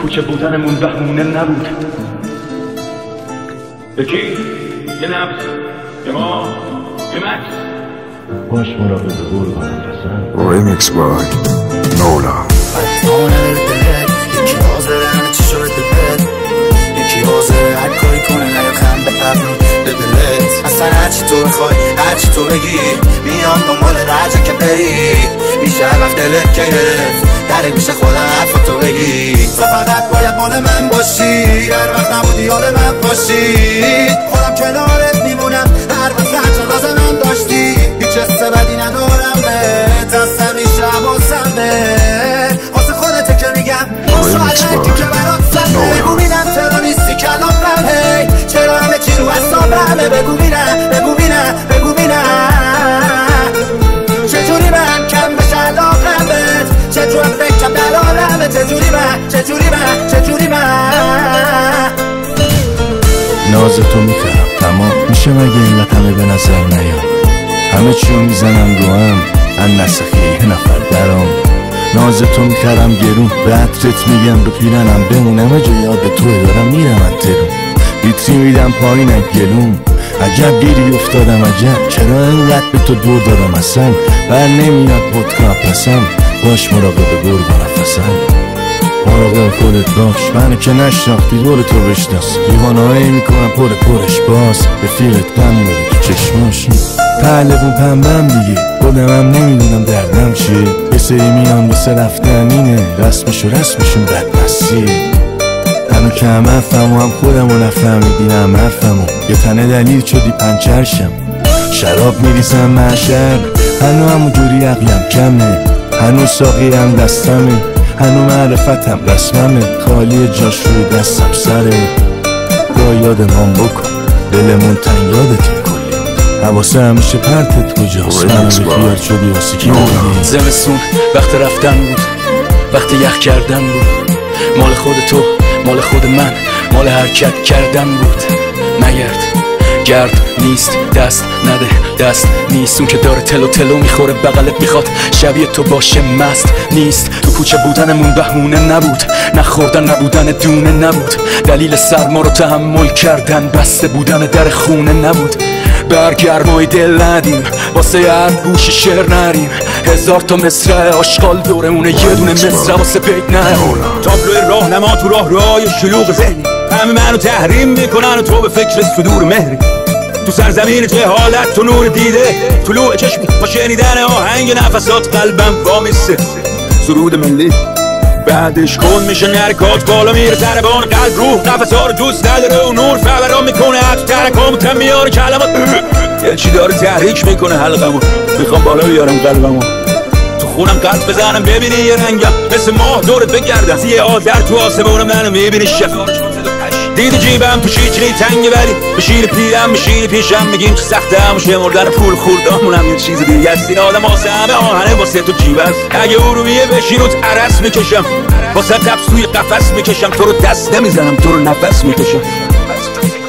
کوچه بودنمون بهونه نبود. یکی یه نبض، یه ما، یه مکس. باش مراقب قربانم پسند. Remix by Nola. یکی حاضره همه چی شد بهت، یکی حاضره هر کاری کنه نیاخم به قبل به دلت. اصلا هرچی تو بخوای هرچی تو بگی میام دنبال رجا که بری. میشه وقت دلت که گرفت دره میشه خودم حرفا تو بگی. تو فقط باید مال من باشی، هر وقت نبودی یاد من باشی. خودم کنارت میمونم هر وقت هرچه لازمم داشتی. هیچ حس بدی ندارم بهت، اصلا میشه حواسم بهت. واسه خودته که میگم مشاهدتی که برات سمه. بگو بینم چرا نیستی کلامم، هی چرا همه چی رو حسابمه. بگو بینم بگو بینم بگو بینم چجوری من کم بشه علاقم بهت، چجور فکرم در عالمه. چجوری من ناز تو میخرم تمام میشه مگه اینقدر همه به نظر نیام. همه چیو میزنم رو هم ان نسخی یه نفر درام. ناز تو میخرم گرون به عطرت میگم رو پیرنم بمونم. اجا یاد توی دارم میرم انترون بیتری میدم پایینم گلوم. عجب گیری افتادم عجب چرا اینقدر به تو دور دارم. اصلا بر نمیاد پدکا پسم. باش مراقب قربان نفسم. مراقب خودت باش منو که نشناختی دور تو بشناس. دیوانهایی میکنم پرش باز به فیلت غم داری تو چشماش. پهلوون پنبم دیگه خودمم نمیدونم دردم چیه. یه سری میان واسه رفتن اینه رسمشون بدمستیه. هنو که هم حرفمو هم خودمو نفهمیدیم حرفمو. یه تنه دلیل شدی پنچرشم شراب میریزم معشر. هنو همونجوری عقلم کمه، هنو ساقی هم دستمه، هنو معرفتم رسممه. خالی جاش روی دستم سره. گاه یادمان بکن دلمون تن یادت کلی. حواسه همیشه پرتت کجاست. منو بخیار شدی واسه کی بودی. زمستون وقت رفتن بود، وقت یخ کردن بود. مال خود تو مال خود من مال حرکت کردن بود. نگرد گرد نیست دست نده دست نیست. اون که داره تلو میخوره بغلت میخواد شبیه تو باشه مست نیست. تو کوچه بودنمون بهونه نبود، نخوردن نبودن دونه نبود. دلیل سرما رو تحمل کردن بسته بودن در خونه نبود. برگرمای دل ندیم واسه هر گوش شعر نریم. هزار تا مصرع آشغال دورمونه یه دونه مصرع واسه بیت نریم. تابلوی راهنما تو راه شلوغ ذهنی. همه منو تحریم میکنن و تو به فکر صدور مهری. تو سرزمین جهالت تو نور دیده طلوع چشم با شنیدن آهنگ نفسات قلبم وامیسته. سرود ملی بعدش کن میشه نرکات بالا میره تربان قلب روح نفسا رو دوست نداره و نور فوران میکنه حتی ترکامو تم میاره کلمات. یه چی داره تحریک میکنه حلقمو میخوام بالا بیارم قلبمو. تو خونم قط بزنم ببینی یه رنگم مثل ماه دورت بگردم. یه آذر تو آسمونم منو میبینی شفاف دیدی جیبم تو شیچنی تنگه ولی بشین پیرم بشین پیشم میگیم چه سخته همون شمردن پول خوردامونم یه چیز دیگه است. این آدم واسه همه آهنه واسه تو جیب است. اگه ارومیه بشین و عرس میکشم واسه تبس توی قفس میکشم. تو رو دست نمیزنم تو رو نفس میکشم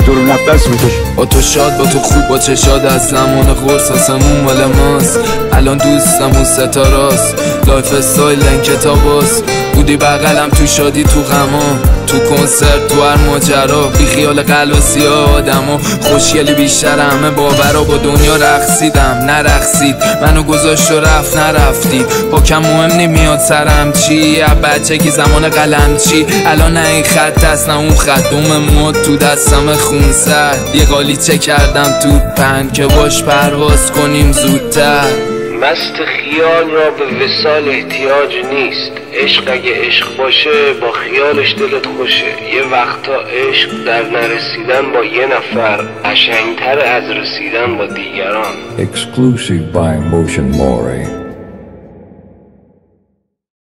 تو رو نفس میکشم. با تو شاد با تو خوب با چه شاد از زمان قرص آسمون مال ماست. الان دوستمون ستاراست لایف استایل کتاباست. بودی بغلم تو شادی تو غما تو کنسرت تو هر ماجرا. بی خیال قلب و سیاه آدما خوشگلی بیشتر همه باورا. با دنیا رقصیدم نرقصید منو گذاشت و رفت نرفتی. با کم مهم نمیاد سرم چی بچگی زمان قلم چی. الان نه این خط هست نه اون خط دوم مواد تو دستم خون سرد. یه قالیچه کردم تو پن که باش پرواز کنیم زودتر. مست خیال را به وصال احتیاج نیست. عشق اگه عشق باشه با خیالش دلت خوشه. یه وقتا عشق در نرسیدن با یه نفر قشنگتر از رسیدن با دیگران. Exclusive by Motion Mori.